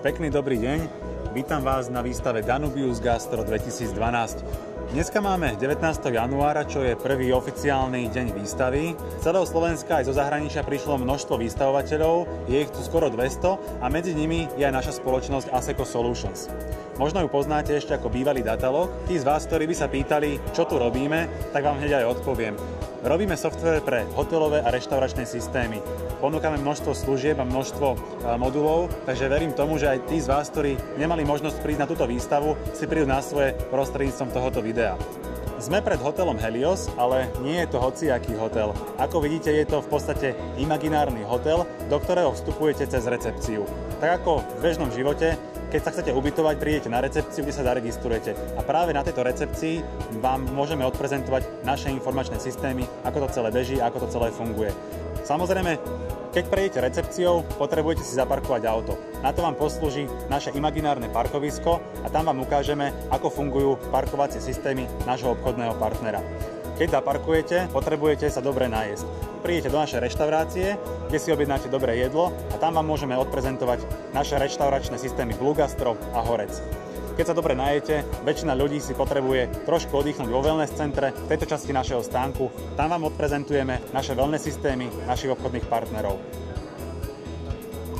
Pekný dobrý deň, vítam vás na výstave Danubius Gastro 2012. Dneska máme 19. januára, čo je prvý oficiálny deň výstavy. Z celého Slovenska aj zo zahraničia prišlo množstvo výstavovateľov, je ich tu skoro 200 a medzi nimi je aj naša spoločnosť Asseco Solutions. Možno ju poznáte ešte ako bývalý datalog. Tí z vás, ktorí by sa pýtali, čo tu robíme, tak vám hneď aj odpoviem. Robíme software pre hotelové a reštauračné systémy. Ponúkame množstvo služieb a množstvo modulov, takže verím tomu, že aj tí z vás, ktorí nemali možnosť prísť na túto výstavu, si prídu na svoje prostredníctvom tohoto videa. Sme pred hotelom Helios, ale nie je to hociaký hotel. Ako vidíte, je to v podstate imaginárny hotel, do ktorého vstupujete cez recepciu. Tak ako v bežnom živote, keď sa chcete ubytovať, prídete na recepciu, kde sa zaregistrujete. A práve na tejto recepcii vám môžeme odprezentovať naše informačné systémy, ako to celé beží, ako to celé funguje. Samozrejme, keď prejdete recepciou, potrebujete si zaparkovať auto. Na to vám poslúži naše imaginárne parkovisko a tam vám ukážeme, ako fungujú parkovacie systémy nášho obchodného partnera. Keď zaparkujete, potrebujete sa dobre najesť. Prídete do našej reštaurácie, kde si objednáte dobré jedlo a tam vám môžeme odprezentovať naše reštauračné systémy Blue Gastro a Horec. Keď sa dobre najete, väčšina ľudí si potrebuje trošku oddychnúť vo wellness centre, v tejto časti našeho stánku. Tam vám odprezentujeme naše wellness systémy našich obchodných partnerov.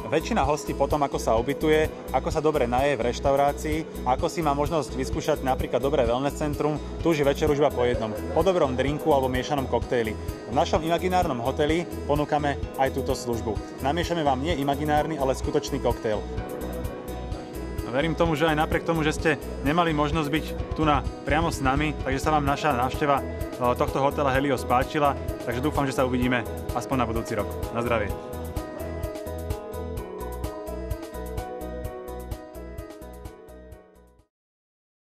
Väčšina hostí potom, ako sa ubytuje, ako sa dobre naje v reštaurácii, ako si má možnosť vyskúšať napríklad dobré wellness centrum, túži večer už iba po jednom, po dobrom drinku alebo miešanom koktejli. V našom imaginárnom hoteli ponúkame aj túto službu. Namiešame vám nie imaginárny, ale skutočný koktejl. Verím tomu, že aj napriek tomu, že ste nemali možnosť byť tu priamo s nami, takže sa vám naša návšteva tohto hotela Helios páčila, takže dúfam, že sa uvidíme aspoň na budúci rok. Na zdravie.